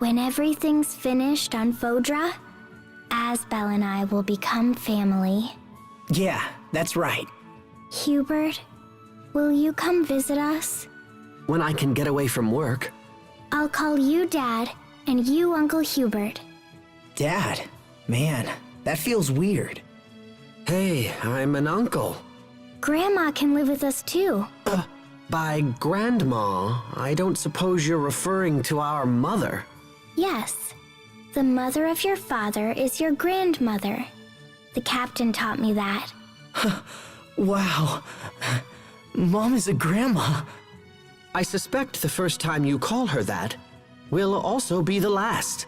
When everything's finished on Fodra, Asbel and I will become family. Yeah, that's right. Hubert, will you come visit us? When I can get away from work. I'll call you Dad, and you Uncle Hubert. Dad? Man, that feels weird. Hey, I'm an uncle. Grandma can live with us too. By grandma, I don't suppose you're referring to our mother. Yes. The mother of your father is your grandmother. The captain taught me that. Wow. Mom is a grandma. I suspect the first time you call her that will also be the last.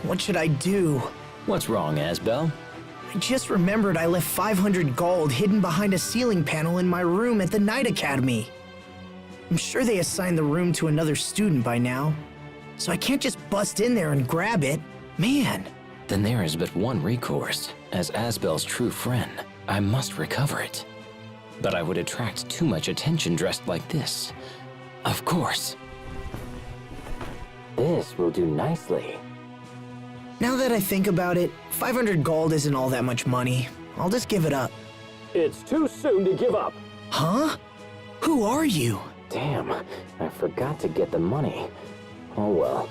What should I do? What's wrong, Asbel? I just remembered I left 500 gold hidden behind a ceiling panel in my room at the Night Academy. I'm sure they assigned the room to another student by now, so I can't just bust in there and grab it. Man. Then there is but one recourse. As Asbel's true friend, I must recover it. But I would attract too much attention dressed like this. Of course. This will do nicely. Now that I think about it, 500 gold isn't all that much money. I'll just give it up. It's too soon to give up. Huh? Who are you? Damn, I forgot to get the money. Oh well.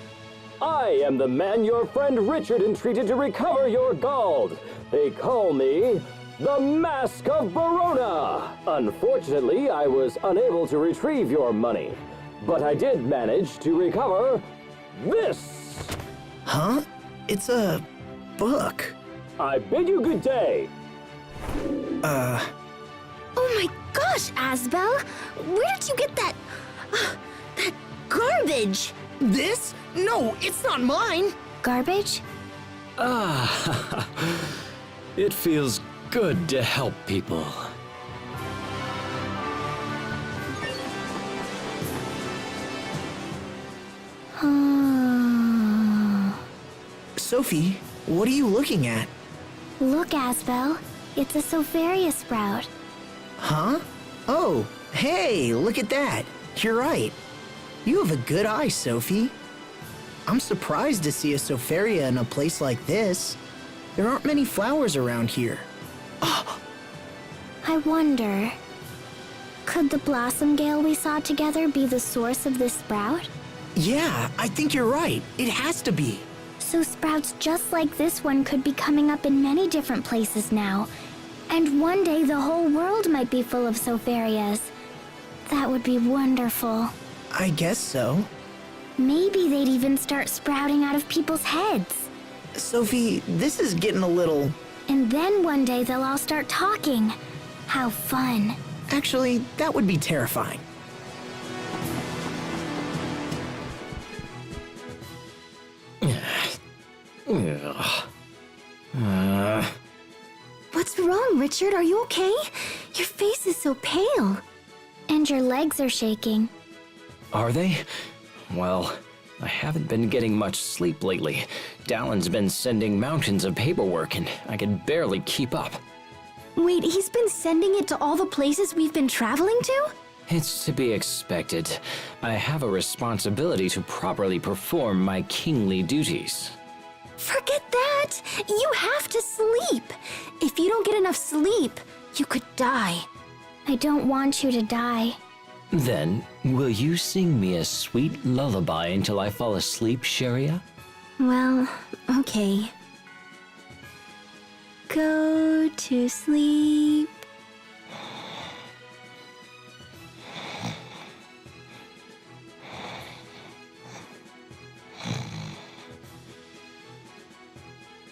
I am the man your friend Richard entreated to recover your gold. They call me the Mask of Verona. Unfortunately, I was unable to retrieve your money, but I did manage to recover this. Huh? It's a book. I bid you good day. Oh my gosh, Asbel! Where did you get that... that garbage? This? No, it's not mine. Garbage? Ah, it feels good to help people. Sophie, what are you looking at? Look, Asbel. It's a Sofaria sprout. Huh? Oh, hey, look at that. You're right. You have a good eye, Sophie. I'm surprised to see a Sofaria in a place like this. There aren't many flowers around here. I wonder... could the blossom gale we saw together be the source of this sprout? Yeah, I think you're right. It has to be. So sprouts just like this one could be coming up in many different places now. And one day the whole world might be full of Sofarias. That would be wonderful. I guess so. Maybe they'd even start sprouting out of people's heads. Sophie, this is getting a little... And then one day they'll all start talking. How fun. Actually, that would be terrifying. What's wrong, Richard? Are you okay? Your face is so pale. And your legs are shaking. Are they? Well, I haven't been getting much sleep lately. Dallin's been sending mountains of paperwork and I can barely keep up. Wait, he's been sending it to all the places we've been traveling to? It's to be expected. I have a responsibility to properly perform my kingly duties. Forget that! You have to sleep! If you don't get enough sleep, you could die. I don't want you to die. Then, will you sing me a sweet lullaby until I fall asleep, Sheria? Well, okay. Go to sleep.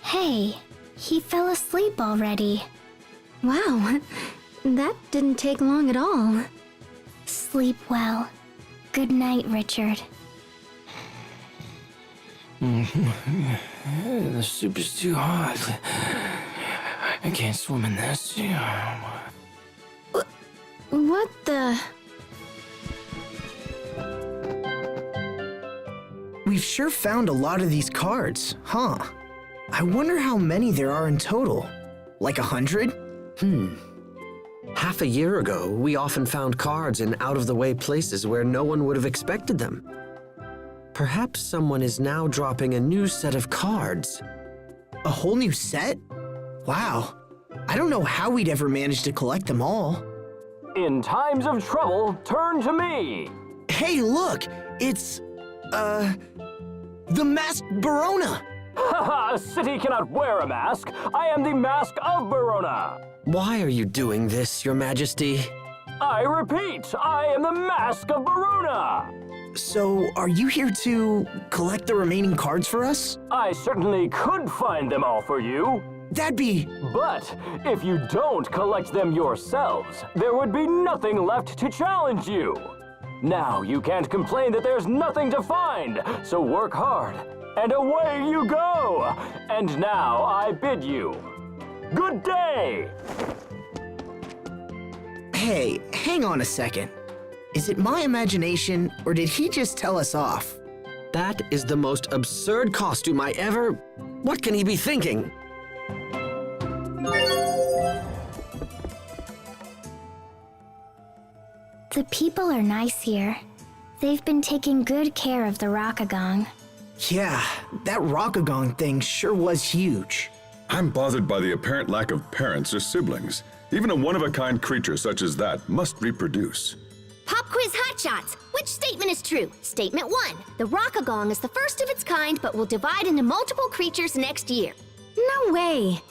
Hey, he fell asleep already. Wow, that didn't take long at all. Sleep well. Good night, Richard. The soup is too hot. I can't swim in this. What the... We've sure found a lot of these cards, huh? I wonder how many there are in total. Like 100? Half a year ago, we often found cards in out-of-the-way places where no one would have expected them. Perhaps someone is now dropping a new set of cards. A whole new set? Wow. I don't know how we'd ever manage to collect them all. In times of trouble, turn to me. Hey, look! It's, the masked Verona! Haha, a city cannot wear a mask. I am the Mask of Verona. Why are you doing this, Your Majesty? I repeat, I am the Mask of Verona. So, are you here to collect the remaining cards for us? I certainly could find them all for you. That'd be... But if you don't collect them yourselves, there would be nothing left to challenge you. Now you can't complain that there's nothing to find, so work hard, and away you go. And now I bid you, good day. Hey, hang on a second. Is it my imagination, or did he just tell us off? That is the most absurd costume I ever... What can he be thinking? The people are nice here. They've been taking good care of the Rockagong. Yeah, that Rockagong thing sure was huge. I'm bothered by the apparent lack of parents or siblings. Even a one-of-a-kind creature such as that must reproduce. Pop quiz hotshots. Which statement is true? Statement 1. The Rockagong is the first of its kind but will divide into multiple creatures next year. No way!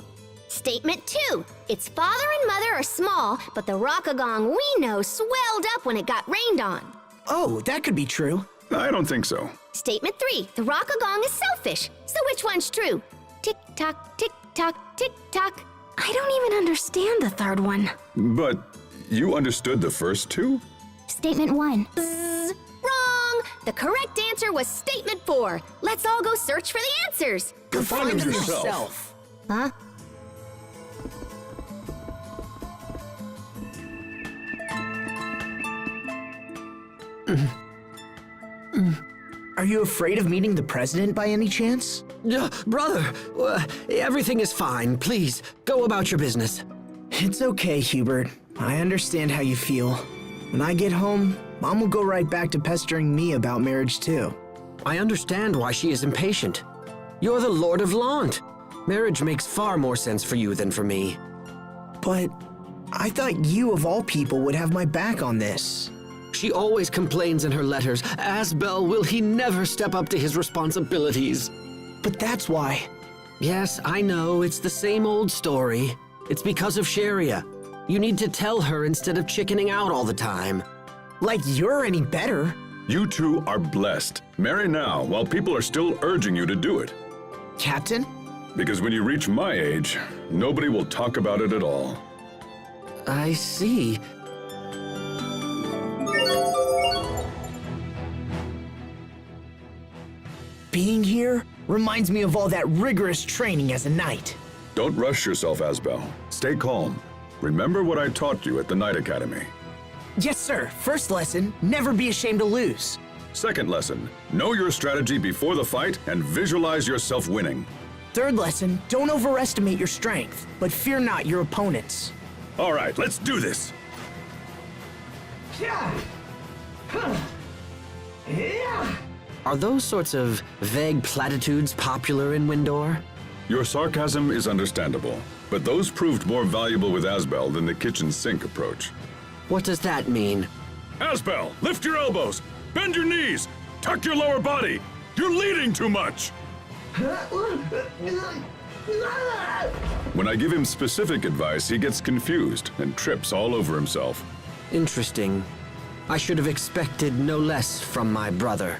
Statement 2. Its father and mother are small, but the Rockagong we know swelled up when it got rained on. Oh, that could be true. I don't think so. Statement 3. The Rockagong is selfish. So which one's true? Tick-tock, tick-tock, tick-tock. I don't even understand the third one. But you understood the first two? Statement 1. Bzzz. Wrong! The correct answer was statement 4. Let's all go search for the answers. Go find them them yourself. yourself. Huh? Are you afraid of meeting the president by any chance? Brother, everything is fine. Please, go about your business. It's okay, Hubert. I understand how you feel. When I get home, Mom will go right back to pestering me about marriage too. I understand why she is impatient. You're the Lord of Lant. Marriage makes far more sense for you than for me. But I thought you of all people would have my back on this. She always complains in her letters, Asbel will he never step up to his responsibilities. But that's why. Yes, I know, it's the same old story. It's because of Sharia. You need to tell her instead of chickening out all the time. Like you're any better. You two are blessed. Marry now while people are still urging you to do it. Captain? Because when you reach my age, nobody will talk about it at all. I see. Being here reminds me of all that rigorous training as a knight. Don't rush yourself, Asbel. Stay calm. Remember what I taught you at the Knight Academy. Yes, sir. First lesson, never be ashamed to lose. Second lesson, know your strategy before the fight and visualize yourself winning. Third lesson, don't overestimate your strength, but fear not your opponents. All right, let's do this. Are those sorts of vague platitudes popular in Windor? Your sarcasm is understandable, but those proved more valuable with Asbel than the kitchen sink approach. What does that mean? Asbel, lift your elbows, bend your knees, tuck your lower body. You're leading too much. When I give him specific advice, he gets confused and trips all over himself. Interesting. I should have expected no less from my brother.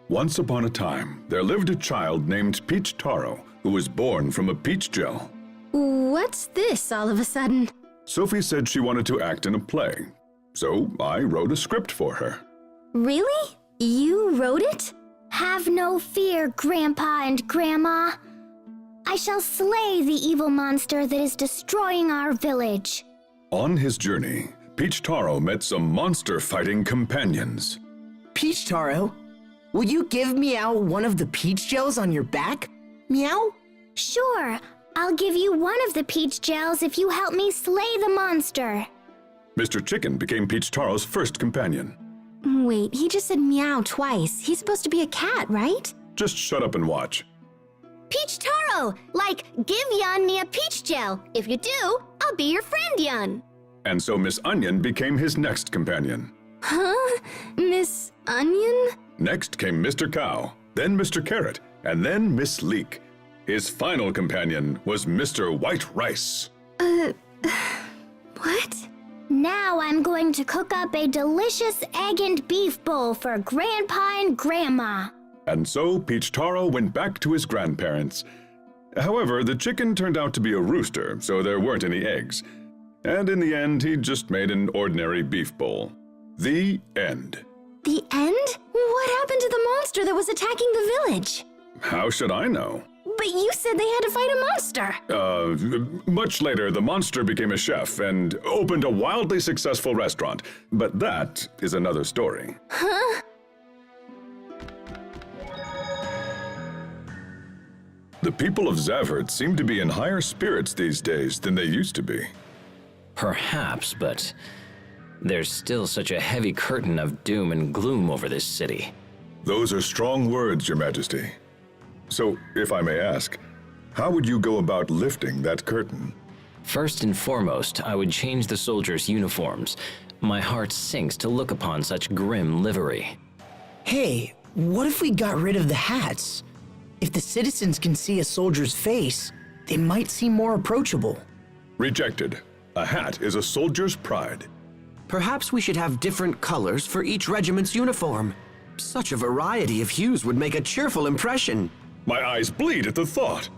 Once upon a time, there lived a child named Peach Taro, who was born from a peach gel. What's this all of a sudden? Sophie said she wanted to act in a play, so I wrote a script for her. Really? You wrote it? Have no fear, Grandpa and Grandma. I shall slay the evil monster that is destroying our village. On his journey, Peach Taro met some monster-fighting companions. Peach Taro, will you give Meow one of the peach gels on your back? Meow? Sure, I'll give you one of the peach gels if you help me slay the monster. Mr. Chicken became Peach Taro's first companion. Wait, he just said meow twice. He's supposed to be a cat, right? Just shut up and watch. Peach Taro! Like, give Yun me a peach gel. If you do, I'll be your friend, Yun. And so Miss Onion became his next companion. Huh? Miss Onion? Next came Mr. Cow, then Mr. Carrot, and then Miss Leek. His final companion was Mr. White Rice. What? Now I'm going to cook up a delicious egg and beef bowl for Grandpa and Grandma. And so Peach Taro went back to his grandparents. However, the chicken turned out to be a rooster, so there weren't any eggs. And in the end, he just made an ordinary beef bowl. The end. The end? What happened to the monster that was attacking the village? How should I know? But you said they had to fight a monster. Much later, the monster became a chef and opened a wildly successful restaurant. But that is another story. Huh? The people of Zavhert seem to be in higher spirits these days than they used to be. Perhaps, but there's still such a heavy curtain of doom and gloom over this city. Those are strong words, Your Majesty. So, if I may ask, how would you go about lifting that curtain? First and foremost, I would change the soldiers' uniforms. My heart sinks to look upon such grim livery. Hey, what if we got rid of the hats? If the citizens can see a soldier's face, they might seem more approachable. Rejected. A hat is a soldier's pride. Perhaps we should have different colors for each regiment's uniform. Such a variety of hues would make a cheerful impression. My eyes bleed at the thought.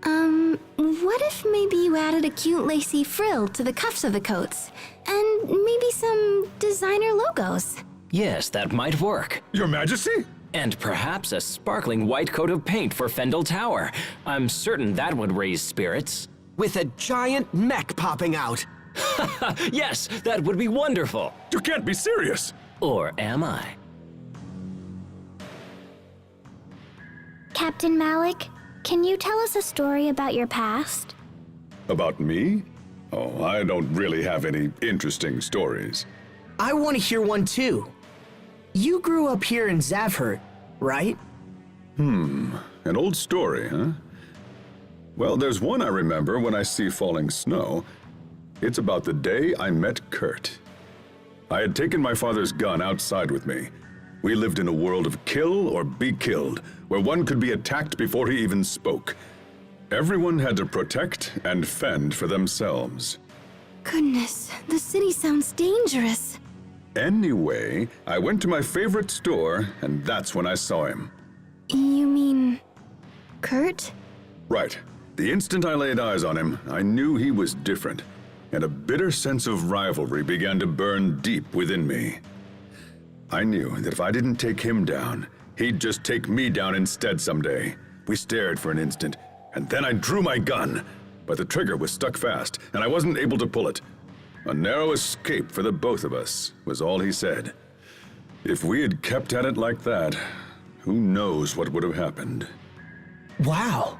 What if maybe you added a cute lacy frill to the cuffs of the coats? And maybe some designer logos? Yes, that might work. Your Majesty? And perhaps a sparkling white coat of paint for Fendel Tower. I'm certain that would raise spirits. With a giant neck popping out. Yes, that would be wonderful. You can't be serious. Or am I? Captain Malik, can you tell us a story about your past? About me? Oh, I don't really have any interesting stories. I want to hear one too. You grew up here in Zavhert, right? An old story, huh? Well, there's one I remember when I see falling snow. It's about the day I met Kurt. I had taken my father's gun outside with me. We lived in a world of kill or be killed, where one could be attacked before he even spoke. Everyone had to protect and fend for themselves. Goodness, the city sounds dangerous. Anyway, I went to my favorite store, and that's when I saw him. You mean Kurt? Right. The instant I laid eyes on him, I knew he was different, and a bitter sense of rivalry began to burn deep within me. I knew that if I didn't take him down, he'd just take me down instead someday. We stared for an instant, and then I drew my gun, but the trigger was stuck fast, and I wasn't able to pull it. A narrow escape for the both of us, was all he said. If we had kept at it like that, who knows what would have happened. Wow.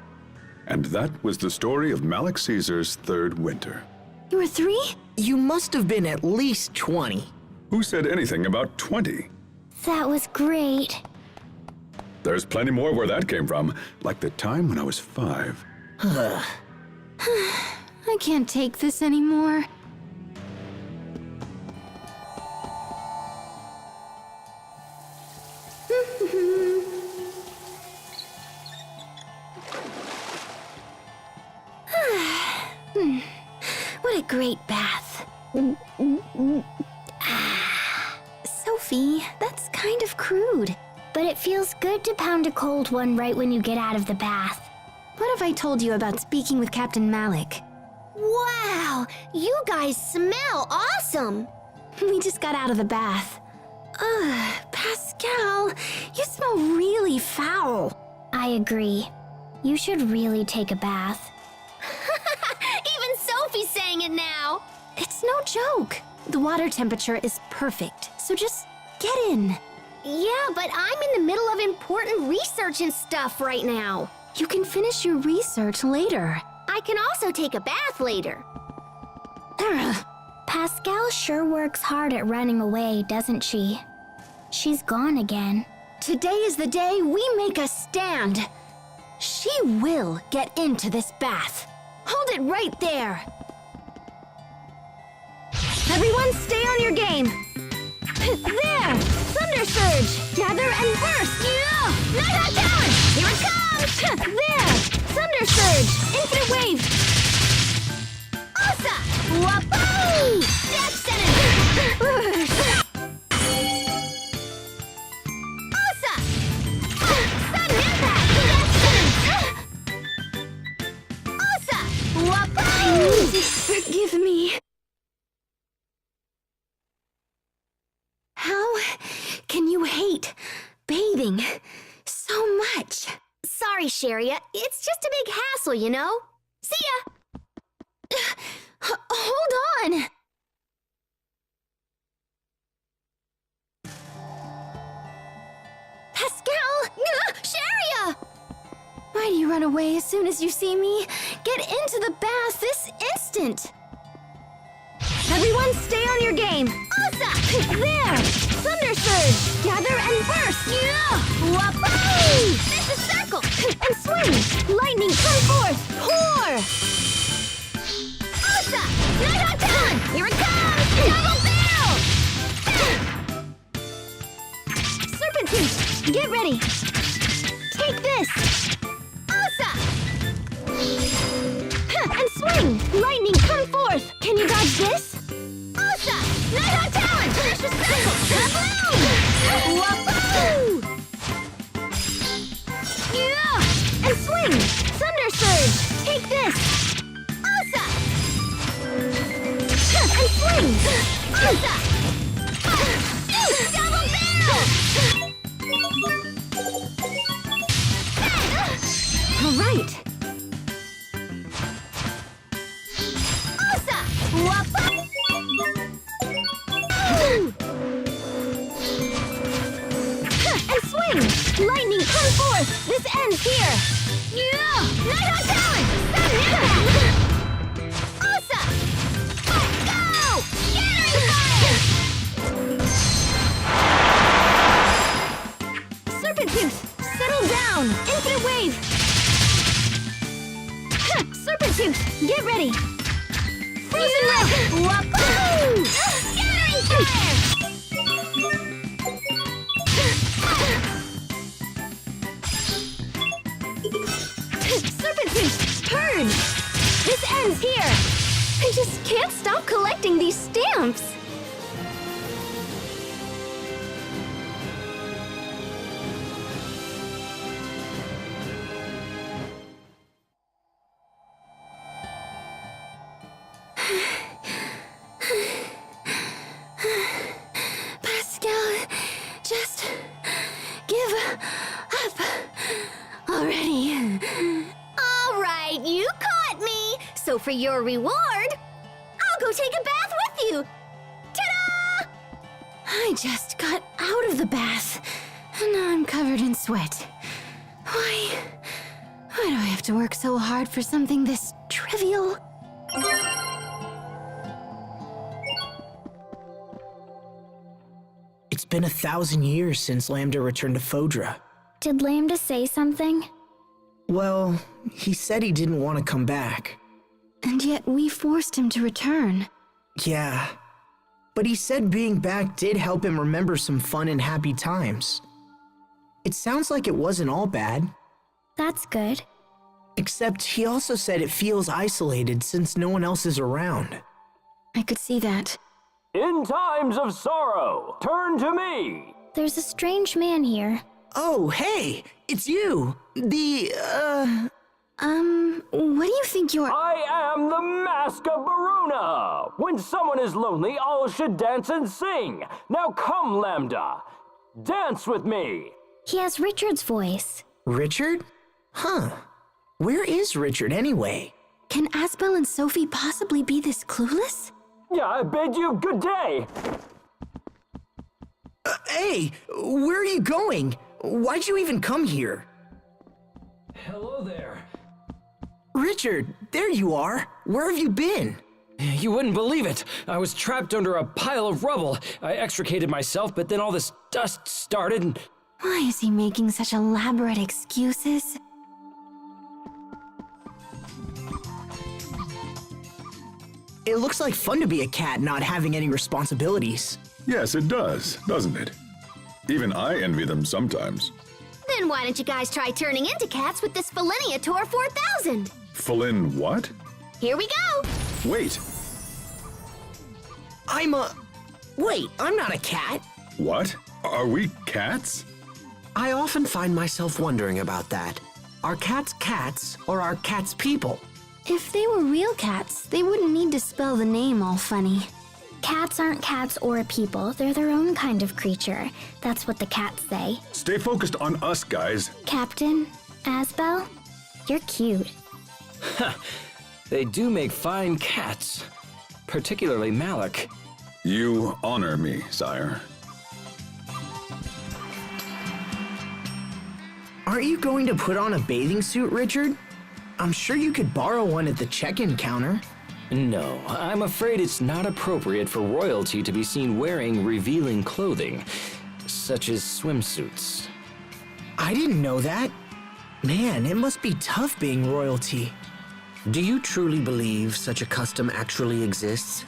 And that was the story of Malik Caesar's third winter. You were 3? You must have been at least 20. Who said anything about 20? That was great. There's plenty more where that came from, like the time when I was 5. I can't take this anymore. What a great bath. Sophie, that's kind of crude. But it feels good to pound a cold one right when you get out of the bath. What if I told you about speaking with Captain Malik? Wow, you guys smell awesome. We just got out of the bath. Ugh, Pascal, you smell really foul. I agree. You should really take a bath. Even Sophie's saying it now. It's no joke. The water temperature is perfect, so just get in. Yeah, but I'm in the middle of important research and stuff right now. You can finish your research later. I can also take a bath later. Pascal sure works hard at running away, doesn't she? She's gone again. Today is the day we make a stand. She will get into this bath. Hold it right there. Everyone stay on your game. There! Thunder Surge! Gather and burst! Yeah! Night Talent! Here it comes! There! Thunder Surge! Infinite Wave! Osa! Wapoo! Death Sentence! Osa! Sudden Impact! Death Sentence! Osa! Wapoo! Forgive me. How can you hate bathing so much? Sorry, Sharia. It's just a big hassle, you know? See ya! Hold on! Pascal! Sharia! Why do you run away as soon as you see me? Get into the bath this instant! Everyone stay on your game! Osa! There! Thunder Surge! Gather and burst! Yeah! Wapoo! There's a circle! And swing! Lightning, come forth! Pour! Osa! Night Talent! Here it comes! Double barrel! Serpent Tooth! Get ready! Take this! Osa! And swing! Lightning, come forth! Can you dodge this? Osa! Night Talent! There's a circle! Kaboom! Wapoo! Yeah! And swing! Thunder Surge! Take this! Osa! And swing! Osa! Double barrel! All right! Osa! Wapoo! And swing! Lightning, come forth! This ends here! Yeah! Night Talent! Sudden Impact! Osa! Go! Scattering Fire! Serpent Tooth! Settle down! Infinite Wave! Serpent Tooth! Get ready! Frozen Rock! Wapoo! Scattering Fire! Serpent Tooth! Purge! This ends here! I just can't stop collecting these stamps! Pascal, just give up already. All right, you caught me. So for your reward, I'll go take a bath with you. Ta-da! I just got out of the bath, and now I'm covered in sweat. Why do I have to work so hard for something this trivial? It's been 1,000 years since Lambda returned to Fodra. Did Lambda say something? Well, he said he didn't want to come back. And yet we forced him to return. Yeah. But he said being back did help him remember some fun and happy times. It sounds like it wasn't all bad. That's good. Except he also said it feels isolated since no one else is around. I could see that. In times of sorrow, turn to me. There's a strange man here. Oh, hey! It's you! What do you think you're— I am the Mask of Baruna. When someone is lonely, all should dance and sing. Now come, Lambda. Dance with me. He has Richard's voice. Richard? Huh. Where is Richard anyway? Can Asbel and Sophie possibly be this clueless? Yeah, I bid you good day. Hey, where are you going? Why'd you even come here? Hello there. Richard, there you are. Where have you been? You wouldn't believe it. I was trapped under a pile of rubble. I extricated myself, but then all this dust started and... Why is he making such elaborate excuses? It looks like fun to be a cat not having any responsibilities. Yes, it does, doesn't it? Even I envy them sometimes. Then why don't you guys try turning into cats with this Feliniator 4000? Felin what? Here we go! Wait, Wait, I'm not a cat. what? Are we cats? I often find myself wondering about that. Are cats cats or are cats people? If they were real cats, they wouldn't need to spell the name all funny. Cats aren't cats or people, they're their own kind of creature. That's what the cats say. Stay focused on us, guys. Captain, Asbel, you're cute. They do make fine cats. Particularly Malik. You honor me, sire. Aren't you going to put on a bathing suit, Richard? I'm sure you could borrow one at the check-in counter. No, I'm afraid it's not appropriate for royalty to be seen wearing revealing clothing, such as swimsuits. I didn't know that. Man, it must be tough being royalty. Do you truly believe such a custom actually exists?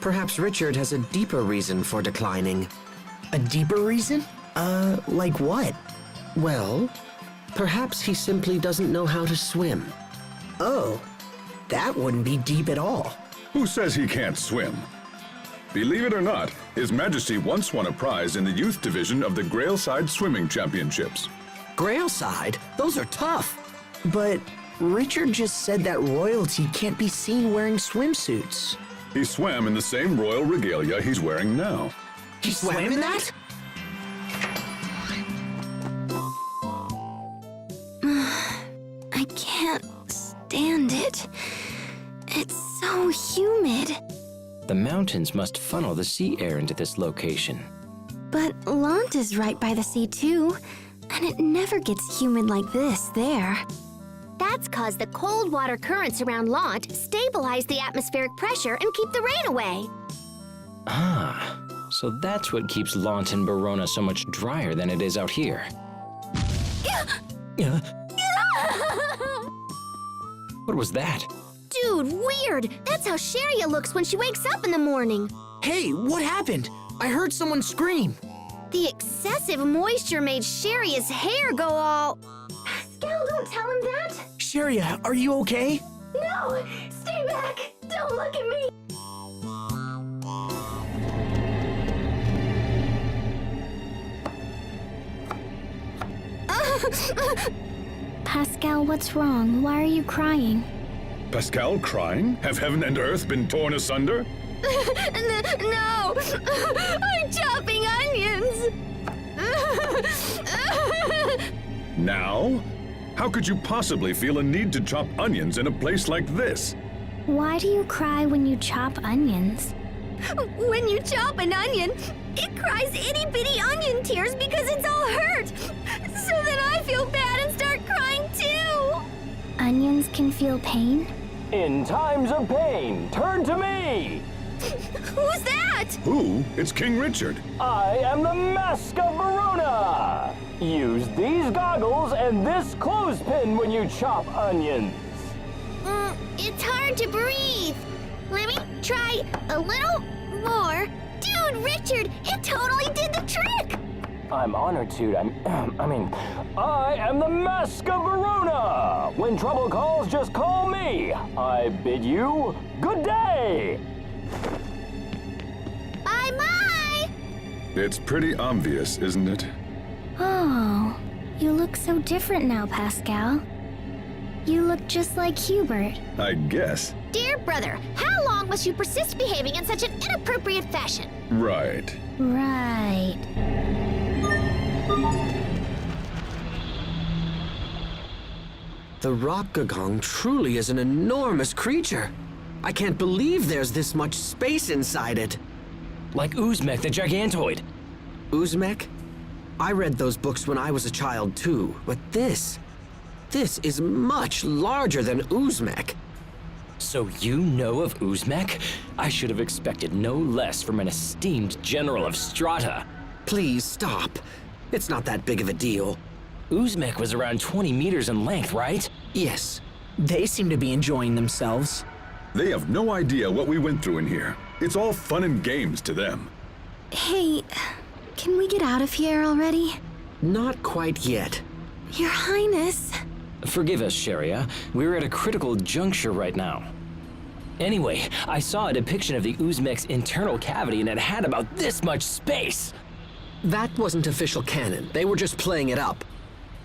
Perhaps Richard has a deeper reason for declining. A deeper reason? Like what? Well, perhaps he simply doesn't know how to swim. Oh, that wouldn't be deep at all. Who says he can't swim? Believe it or not, His Majesty once won a prize in the youth division of the Grailside Swimming Championships. Grailside? Those are tough. But Richard just said that royalty can't be seen wearing swimsuits. He swam in the same royal regalia he's wearing now. He swam in that? I can't stand it. It's so humid. The mountains must funnel the sea air into this location. But Lant is right by the sea too, and it never gets humid like this there. That's cause the cold water currents around Lant stabilize the atmospheric pressure and keep the rain away. Ah, so that's what keeps Lant and Barona so much drier than it is out here. What was that? Dude, weird! That's how Sharia looks when she wakes up in the morning. Hey, what happened? I heard someone scream. The excessive moisture made Sharia's hair go all... Pascal, don't tell him that! Sharia, are you okay? No! Stay back! Don't look at me! Pascal, what's wrong? Why are you crying? Pascal crying? Have heaven and earth been torn asunder? No! I'm chopping onions! Now? How could you possibly feel a need to chop onions in a place like this? Why do you cry when you chop onions? When you chop an onion, it cries itty-bitty onion tears because it's all hurt. So then I feel bad and start crying too. Onions can feel pain? In times of pain, turn to me! Who's that? Who? It's King Richard. I am the Mask of Verona! Use these goggles and this clothespin when you chop onions. It's hard to breathe. Let me try a little more. Dude, Richard, it totally did the trick! I'm honored to. I am the Mask of Verona! When trouble calls, just call me. I bid you good day! Bye-bye! It's pretty obvious, isn't it? Oh, you look so different now, Pascal. You look just like Hubert. I guess. Dear brother, how long must you persist behaving in such an inappropriate fashion? Right. Right. The rock gagong truly is an enormous creature. I can't believe there's this much space inside it. Like Uzmek the Gigantoid. Uzmek? I read those books when I was a child too, but this This is much larger than Uzmek. So you know of Uzmek? I should have expected no less from an esteemed general of Strata. Please stop. It's not that big of a deal. Uzmek was around 20 meters in length, right? Yes. They seem to be enjoying themselves. They have no idea what we went through in here. It's all fun and games to them. Hey, can we get out of here already? Not quite yet. Your Highness. Forgive us, Sharia. We're at a critical juncture right now. Anyway, I saw a depiction of the Uzmek's internal cavity and it had about this much space. That wasn't official canon. They were just playing it up.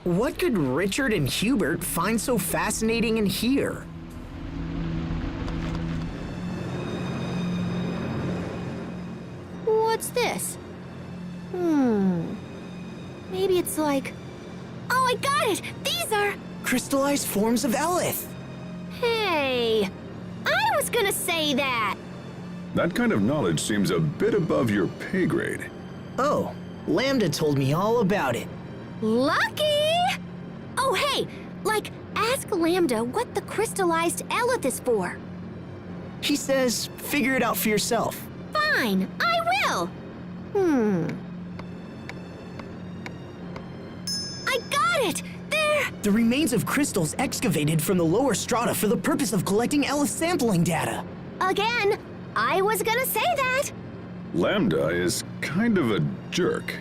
What could Richard and Hubert find so fascinating in here? What's this? Maybe it's like... Oh, I got it! These are... Crystallized forms of Elith. Hey! I was gonna say that! That kind of knowledge seems a bit above your pay grade. Oh, Lambda told me all about it. Lucky! Oh, hey! Like, ask Lambda what the crystallized Elith is for. He says, figure it out for yourself. Fine, I will! I got it! There! The remains of crystals excavated from the lower strata for the purpose of collecting Elith sampling data. Again, I was gonna say that! Lambda is kind of a jerk.